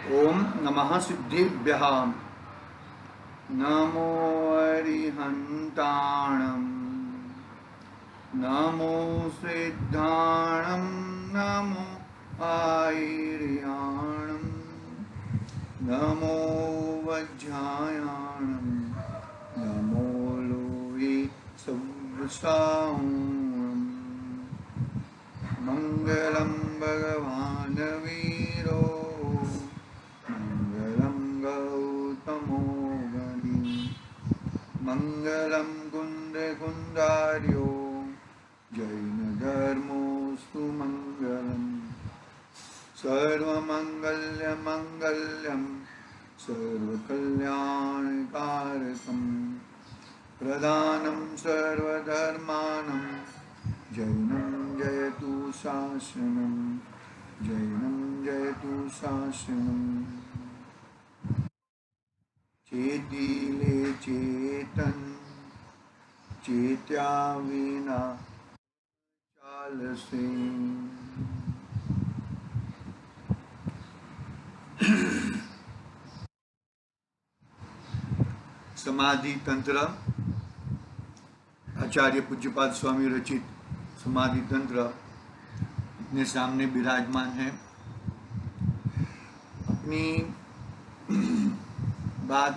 ओम नमः सिद्धेभ्यः। नमो अरिहन्ताणं, नमो सिद्धाणं, नमो आयर्याणं, नमो वज्रायाणं, नमो लोये सव्रसाणं। मंगलम भगवान वीरो, मंगलम गौतमो गणी, मंगलम कुंद कुंदार्यो, जैन धर्मोस्तु मंगलम। सर्वमंगल्य मंगल्यम सर्वकल्याणकारकम, प्रदानं सर्वधर्मानं, जैनं जयतु शासनं, जैनं जयतु शासनं। चेतिले चेतन, चेत्या विना चालसे। समाधि तंत्र आचार्य पूज्यपाद स्वामी रचित समाधि तंत्र अपने सामने विराजमान है। अपनी बात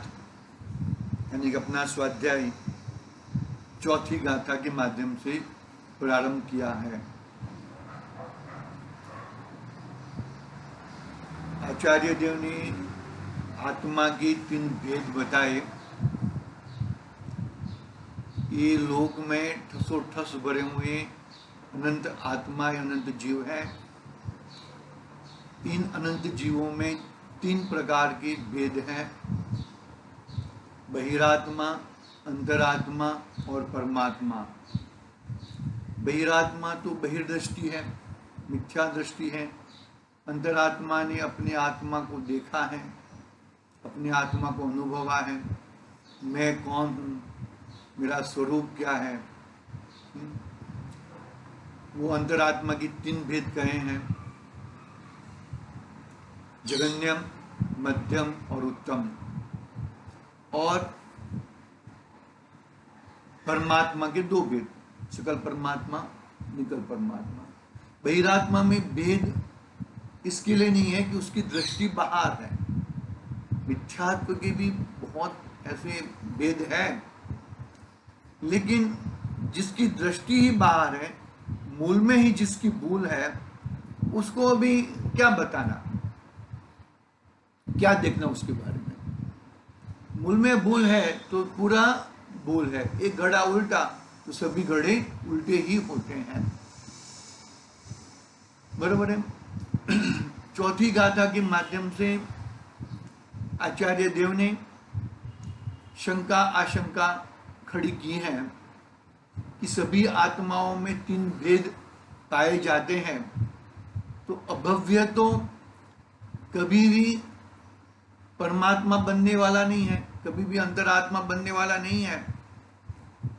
यानी कि अपना स्वाध्याय चौथी गाथा के माध्यम से प्रारंभ किया है। आचार्य देव ने आत्मा के 3 भेद बताए। ये लोक में ठसोठस भरे हुए अनंत आत्मा अनंत जीव है। इन अनंत जीवों में 3 प्रकार के भेद हैं, बहिरात्मा, अंतरात्मा और परमात्मा। बहिरात्मा तो बहिर्दृष्टि है, मिथ्या दृष्टि है। अंतरात्मा ने अपने आत्मा को देखा है, अपने आत्मा को अनुभवा है, मैं कौन हूँ, मेरा स्वरूप क्या है। वो अंतरात्मा की 3 भेद कहे हैं, जगन्यम, मध्यम और उत्तम। और परमात्मा के 2 भेद, सकल परमात्मा, निकल परमात्मा। बहिरात्मा में भेद इसके लिए नहीं है कि उसकी दृष्टि बाहर है। मिथ्यात्व के भी बहुत ऐसे भेद है, लेकिन जिसकी दृष्टि ही बाहर है, मूल में ही जिसकी भूल है, उसको अभी क्या बताना, क्या देखना उसके बारे में। मूल में भूल है तो पूरा भूल है। एक घड़ा उल्टा तो सभी घड़े उल्टे ही होते हैं, बराबर है। चौथी गाथा के माध्यम से आचार्य देव ने शंका आशंका खड़ी की है कि सभी आत्माओं में 3 भेद पाए जाते हैं, तो अभव्य तो कभी भी परमात्मा बनने वाला नहीं है, कभी भी अंतरात्मा बनने वाला नहीं है,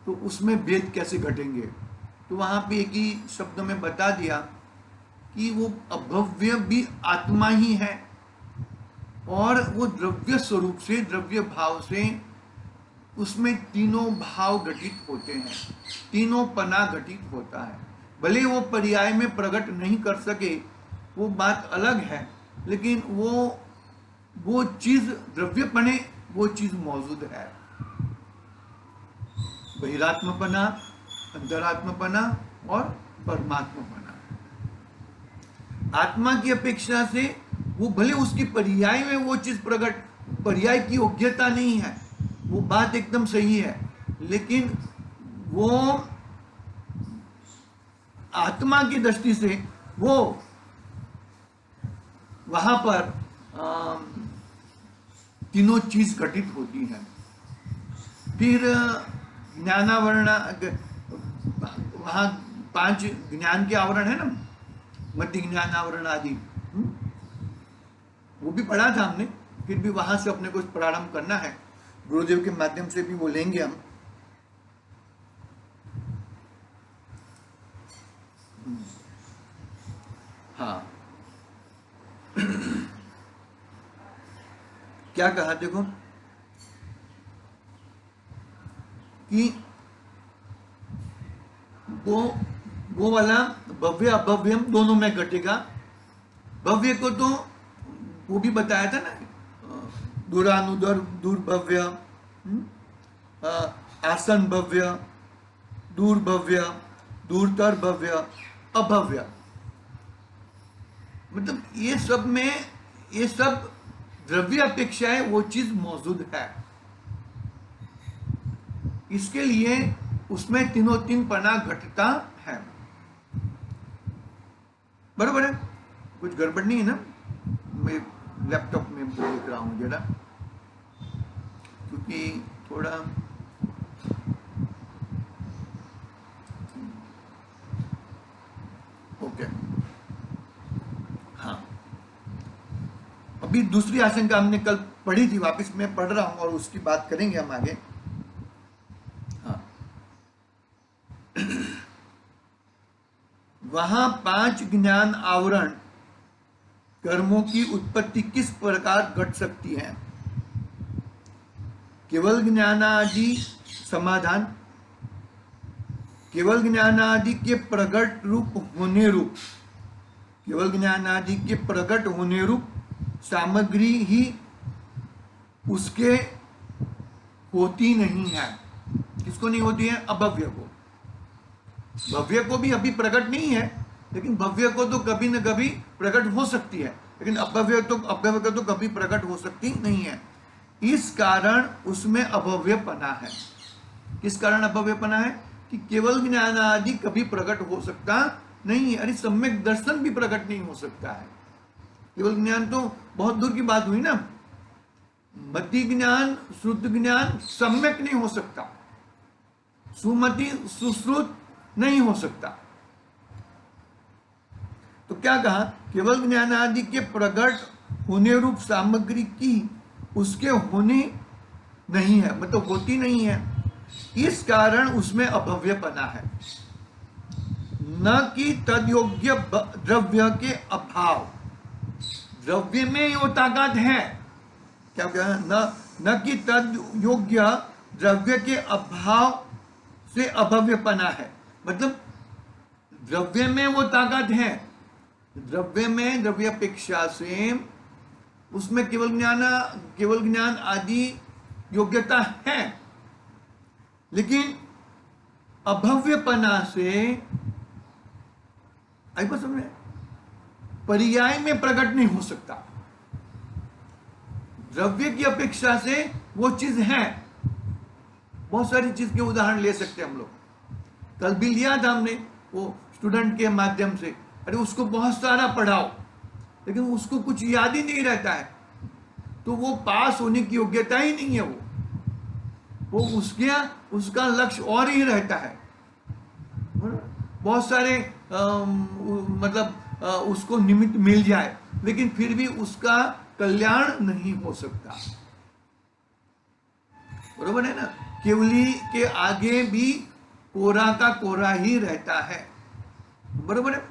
तो उसमें भेद कैसे घटेंगे। तो वहां पे एक ही शब्द में बता दिया कि वो अभव्य भी आत्मा ही है, और वो द्रव्य स्वरूप से, द्रव्य भाव से उसमें तीनों भाव घटित होते हैं, तीनों पना घटित होता है। भले वो पर्याय में प्रकट नहीं कर सके, वो बात अलग है, लेकिन वो चीज द्रव्यपने, वो चीज मौजूद है। बहिरात्मपना, अंतरात्मपना और परमात्मपना। आत्मा की अपेक्षा से वो भले उसकी पर्याय में वो चीज प्रकट, पर्याय की योग्यता नहीं है, वो बात एकदम सही है, लेकिन वो आत्मा की दृष्टि से वो वहां पर तीनों चीज घटित होती है। फिर ज्ञानावरण, वहां 5 ज्ञान के आवरण है ना, मध्य ज्ञान आवरण आदि, वो भी पढ़ा था हमने। फिर भी वहां से अपने को प्रारंभ करना है, गुरुदेव के माध्यम से भी वो लेंगे हम। हाँ, क्या कहा देखो कि वो वाला भव्य अभव्यम दोनों में घटेगा। भव्य को तो वो भी बताया था ना, दूरानुदर दूरभव्य, आसन भव्य, दूर भव्य, दूरतर भव्य, अभव्य। मतलब ये सब में, ये सब द्रव्य अपेक्षा है वो चीज मौजूद है। इसके लिए उसमें तीनों तीन पना घटता है। बरोबर है, कुछ गड़बड़ नहीं है ना? मैं लैपटॉप में देख रहा हूं जरा, क्योंकि थोड़ा ओके। हाँ, अभी दूसरी आशंका हमने कल पढ़ी थी, वापस मैं पढ़ रहा हूं और उसकी बात करेंगे हम आगे। हाँ, वहां 5 ज्ञान आवरण कर्मों की उत्पत्ति किस प्रकार घट सकती है? केवल ज्ञानादि समाधान, केवल ज्ञानादि के प्रकट रूप होने रूप, केवल ज्ञानादि के प्रकट होने रूप सामग्री ही उसके होती नहीं है। किसको नहीं होती है? अभव्य को। भव्य को भी अभी प्रकट नहीं है, लेकिन भव्य को तो कभी न कभी प्रकट हो सकती है, लेकिन अभव्य को तो कभी प्रकट हो सकती नहीं है। इस कारण उसमें अभव्यपना है। किस कारण अभव्यपना है? कि केवल ज्ञान आदि कभी प्रकट हो सकता नहीं है। अरे सम्यक दर्शन भी प्रकट नहीं हो सकता है। केवल ज्ञान तो बहुत दूर की बात हुई ना। मति ज्ञान, शुद्ध ज्ञान सम्यक नहीं हो सकता, सुमति सुश्रुत नहीं हो सकता। तो क्या कहा? केवल ज्ञान आदि के प्रकट होने रूप सामग्री की उसके होने नहीं है, मतलब होती नहीं है। इस कारण उसमें अभव्यपना है, न कि तद्योग्य द्रव्य के अभाव। द्रव्य में वो ताकत है, क्या कहना? न कि तद्योग्य द्रव्य के अभाव से अभव्यपना है। मतलब द्रव्य में वो ताकत है, द्रव्य में द्रव्य अपेक्षा से उसमें केवल ज्ञान आदि योग्यता है, लेकिन अभव्यपना से आई बात समझ में, पर्याय में प्रकट नहीं हो सकता। द्रव्य की अपेक्षा से वो चीज है। बहुत सारी चीज के उदाहरण ले सकते हैं हम लोग। कल भी लिया था हमने वो स्टूडेंट के माध्यम से। अरे उसको बहुत सारा पढ़ाओ, लेकिन उसको कुछ याद ही नहीं रहता है, तो वो पास होने की योग्यता ही नहीं है। वो उसका लक्ष्य और ही रहता है। बहुत सारे उसको निमित्त मिल जाए, लेकिन फिर भी उसका कल्याण नहीं हो सकता। बरोबर है ना? केवली के आगे भी कोरा का कोरा ही रहता है। बरोबर है,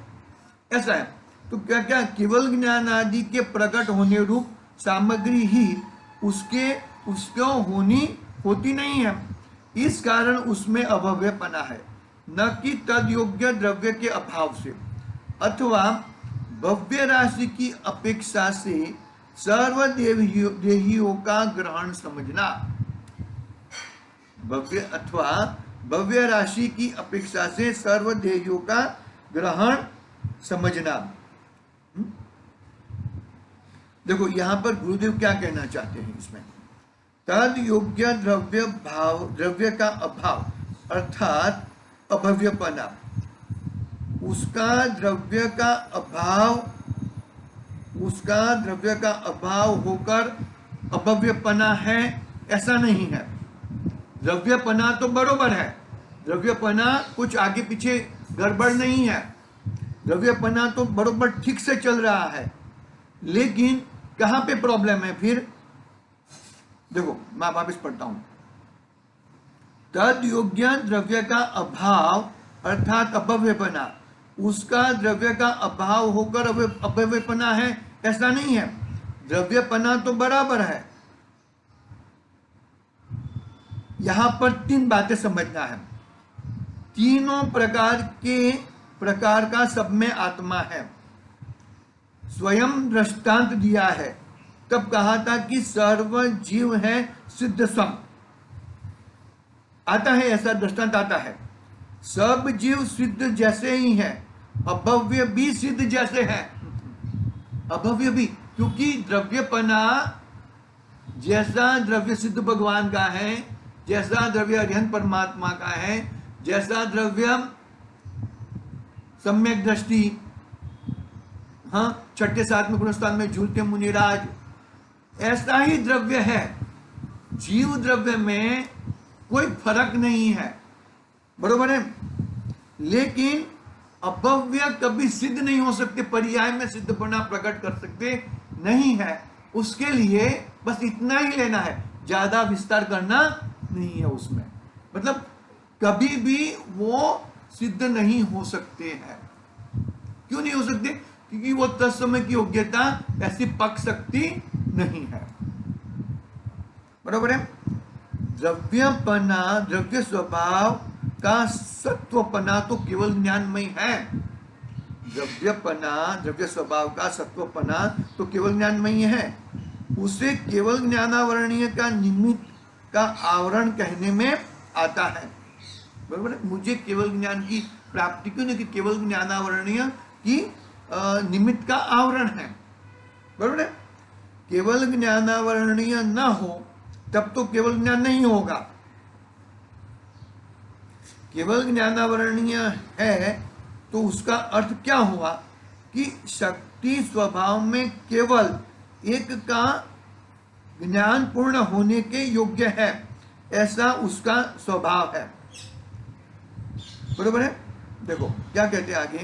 ऐसा है। तो क्या क्या केवल ज्ञान आदि के प्रकट होने रूप सामग्री ही उसको होती नहीं है। इस कारण उसमें अभव्यपना है, न कि तद्योग्य द्रव्य के अभाव से अथवा भव्य राशि की अपेक्षा से सर्वदेहियों का ग्रहण समझना। भव्य राशि की अपेक्षा से सर्वदेहियों का ग्रहण समझना। देखो यहां पर गुरुदेव क्या कहना चाहते हैं इसमें? तद योग्य द्रव्य का अभाव अर्थात अभव्यपना, उसका द्रव्य का अभाव होकर अभव्यपना है, ऐसा नहीं है। द्रव्यपना तो बरोबर है, द्रव्यपना कुछ आगे पीछे गड़बड़ नहीं है, द्रव्यपना तो बरोबर ठीक से चल रहा है। लेकिन कहां पे प्रॉब्लम है फिर? देखो मैं वापस पढ़ता हूं। तद योग्य द्रव्य का अभाव अर्थात अभव्यपना, उसका द्रव्य का अभाव होकर अभव्यपना है, ऐसा नहीं है। द्रव्यपना तो बराबर है, यहां पर तीन बातें समझना है। तीनों प्रकार का सब में आत्मा है। स्वयं दृष्टांत दिया है, तब कहा था कि सर्व जीव है सिद्ध सम, आता है ऐसा दृष्टांत आता है। सब जीव सिद्ध जैसे ही है, अभव्य भी सिद्ध जैसे है। अभव्य भी, क्योंकि द्रव्यपना जैसा द्रव्य सिद्ध भगवान का है, जैसा द्रव्य अरिहंत परमात्मा का है, जैसा द्रव्य सम्यक दृष्टि, हाँ, छठे सातवें गुणस्थान में झूलते मुनिराज, ऐसा ही द्रव्य है। जीव द्रव्य में कोई फर्क नहीं है, बरोबर है। लेकिन अभव्य कभी सिद्ध नहीं हो सकते, पर्याय में सिद्धपना प्रकट कर सकते नहीं है। उसके लिए बस इतना ही लेना है, ज्यादा विस्तार करना नहीं है उसमें। मतलब कभी भी वो सिद्ध नहीं हो सकते हैं। क्यों नहीं हो सकते? क्योंकि वो तत्समय की योग्यता ऐसी पक सकती नहीं है, बरोबर है। द्रव्यपना, द्रव्य स्वभाव का सत्वपना तो केवल ज्ञानमय है। द्रव्यपना, द्रव्य स्वभाव का सत्वपना तो केवल ज्ञानमय है। उसे केवल ज्ञानावरणीय का निमित्त का आवरण कहने में आता है, बरोबर है। मुझे केवल ज्ञान की प्राप्ति क्यों नहीं, कि केवल ज्ञानावरणीय की निमित्त का आवरण है, बरोबर है। केवल ज्ञानावरणीय न हो तब तो केवल ज्ञान नहीं होगा। केवल ज्ञानावरणीय है तो उसका अर्थ क्या हुआ कि शक्ति स्वभाव में केवल एक का ज्ञान पूर्ण होने के योग्य है, ऐसा उसका स्वभाव है, बरोबर है। देखो क्या कहते हैं आगे,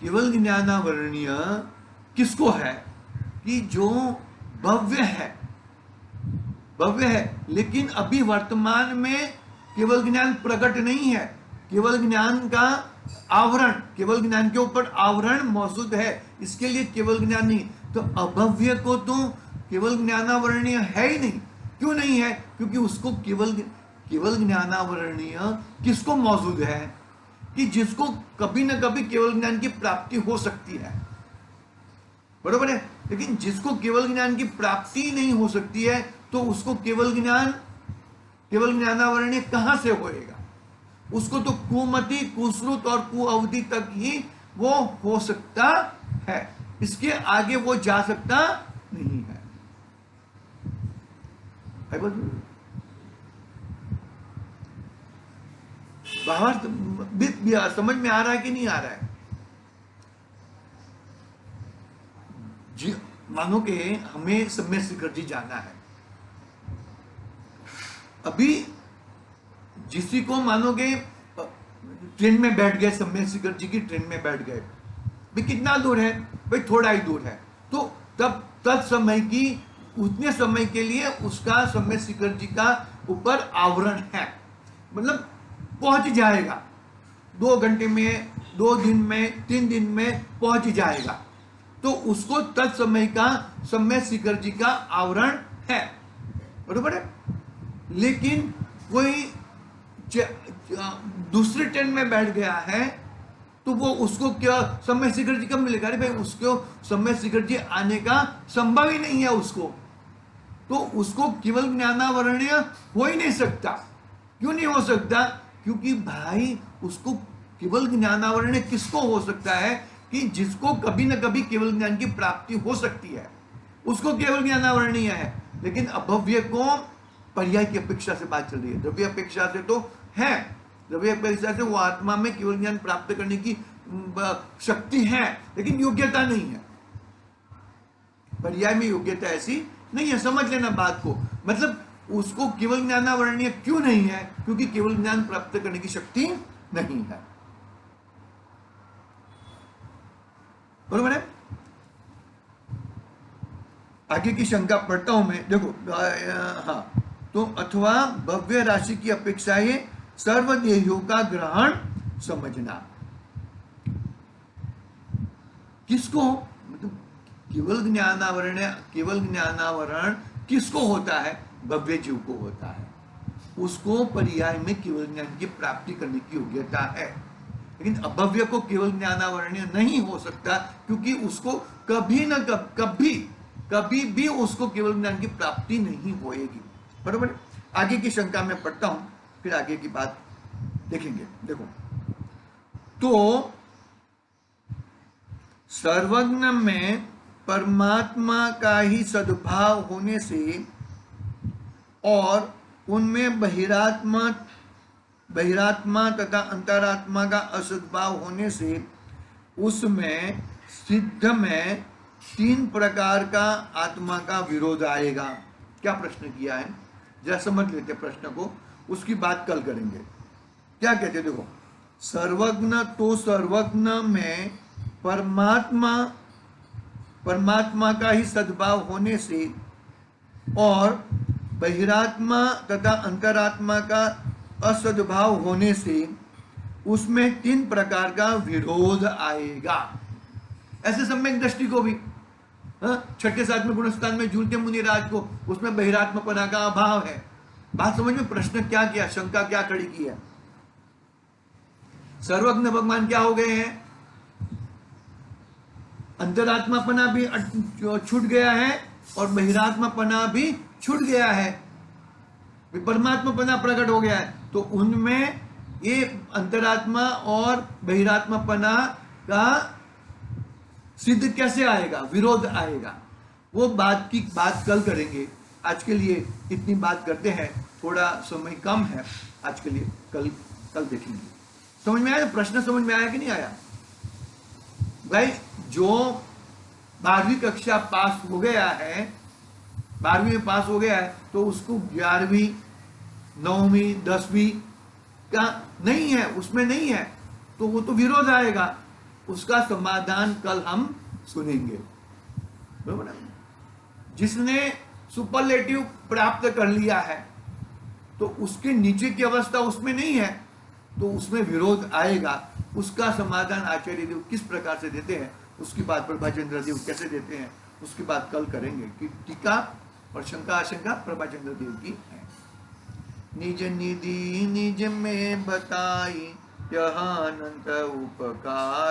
केवल ज्ञानावरणीय किसको है, कि जो भव्य है, भव्य है, लेकिन अभी वर्तमान में केवल ज्ञान प्रकट नहीं है। केवल ज्ञान का आवरण, केवल ज्ञान के ऊपर आवरण मौजूद है, इसके लिए केवल ज्ञान नहीं। तो अभव्य को तो केवल ज्ञानावरणीय है ही नहीं। क्यों नहीं है? क्योंकि उसको केवल ज्ञानावरणीय किसको मौजूद है, कि जिसको कभी ना कभी केवल ज्ञान की प्राप्ति हो सकती है, बरोबर है। लेकिन जिसको केवल ज्ञान की प्राप्ति नहीं हो सकती है, तो उसको केवल ज्ञानावरणीय कहां से होएगा? उसको तो कुमति, कुश्रुत और कुअवधि तक ही वो हो सकता है, इसके आगे वो जा सकता नहीं है। बाहर समझ में आ रहा है कि नहीं आ रहा है? जी, मानो कि हमें सम्यक शिखर जी जाना है। अभी जिसी को मानोगे ट्रेन में बैठ गए, सम्यक शिखर जी की ट्रेन में बैठ गए, भाई कितना दूर है? भाई थोड़ा ही दूर है। तो तब तत्समय की उतने समय के लिए उसका सम्यक शिखर जी का ऊपर आवरण है, मतलब पहुंच जाएगा 2 घंटे में, 2 दिन में, 3 दिन में पहुंच जाएगा। तो उसको तत्समय का सम्यक शिखर जी का आवरण है, बरोबर है। लेकिन कोई दूसरे ट्रेन में बैठ गया है, तो वो उसको क्या सम्यक शिखर जी कब मिलेगा? अरे भाई उसको सम्यक शिखर जी आने का संभव ही नहीं है उसको, तो उसको केवल ज्ञानावरणीय हो ही नहीं सकता। क्यों नहीं हो सकता? क्योंकि भाई उसको केवल ज्ञानावरणीय किसको हो सकता है, कि जिसको कभी ना कभी केवल ज्ञान की प्राप्ति हो सकती है, उसको केवल ज्ञानावरणीय है। लेकिन अभव्य को पर्याय की अपेक्षा से बात चल रही है, द्रव्य अपेक्षा से तो है, द्रव्य अपेक्षा से वो आत्मा में केवल ज्ञान प्राप्त करने की शक्ति है, लेकिन योग्यता नहीं है। पर्याय में योग्यता ऐसी नहीं है, समझ लेना बात को। मतलब उसको केवल ज्ञानावरणीय क्यों नहीं है? क्योंकि केवल ज्ञान प्राप्त करने की शक्ति नहीं है, बरोबर है। आगे की शंका पढ़ता हूं मैं, देखो हाँ, तो अथवा भव्य राशि की अपेक्षाएं सर्वदेहियों का ग्रहण समझना। किसको? मतलब केवल ज्ञानावरण किसको होता है? भव्य जीव को होता है, उसको पर्याय में केवल ज्ञान की प्राप्ति करने की योग्यता है। लेकिन अभव्य को केवल ज्ञानावरणीय नहीं हो सकता, क्योंकि उसको कभी न कभी भी उसको केवल ज्ञान की प्राप्ति नहीं होएगी। बरोबर। आगे की शंका में पढ़ता हूं, फिर आगे की बात देखेंगे। देखो, तो सर्वज्ञ में परमात्मा का ही सद्भाव होने से और उनमें बहिरात्मा तथा अंतरात्मा का असद्भाव होने से उसमें सिद्ध में 3 प्रकार का आत्मा का विरोध आएगा। क्या प्रश्न किया है, जरा समझ लेते प्रश्न को, उसकी बात कल करेंगे। क्या कहते, देखो, सर्वज्ञ, तो सर्वज्ञ में परमात्मा का ही सद्भाव होने से और बहिरात्मा तथा अंतरात्मा का असद्भाव होने से उसमें 3 प्रकार का विरोध आएगा। ऐसे सम्यक दृष्टि को भी, छठे 7वें गुणस्थान में झूलते मुनिराज को, उसमें बहिरात्मपना का अभाव है। बात समझ में, प्रश्न क्या किया, शंका क्या खड़ी की है। सर्वज्ञ भगवान क्या हो गए हैं, अंतरात्मापना भी छूट गया है और बहिरात्मापना भी छूट गया है, परमात्मापना प्रकट हो गया है। तो उनमें ये अंतरात्मा और बहिरात्मापना का सिद्ध कैसे आएगा, विरोध आएगा, वो बात कल करेंगे। आज के लिए इतनी बात करते हैं, थोड़ा समय कम है आज के लिए, कल देखेंगे। समझ में आया, प्रश्न समझ में आया कि नहीं आया भाई? जो 12वीं कक्षा पास हो गया है, 12वीं में पास हो गया है, तो उसको 11वीं 9वीं 10वीं का नहीं है, उसमें नहीं है, तो वो तो विरोध आएगा। उसका समाधान कल हम सुनेंगे। बराबर। जिसने सुपरलेटिव प्राप्त कर लिया है तो उसके नीचे की अवस्था उसमें नहीं है, तो उसमें विरोध आएगा। उसका समाधान आचार्य देव किस प्रकार से देते हैं, उसकी बात प्रभाचंद्र देव कैसे देते हैं, उसकी बात कल करेंगे कि टीका और शंका आशंका प्रभाचंद्र देव की है। निज निधि निज में बताई यह अनंत उपकार।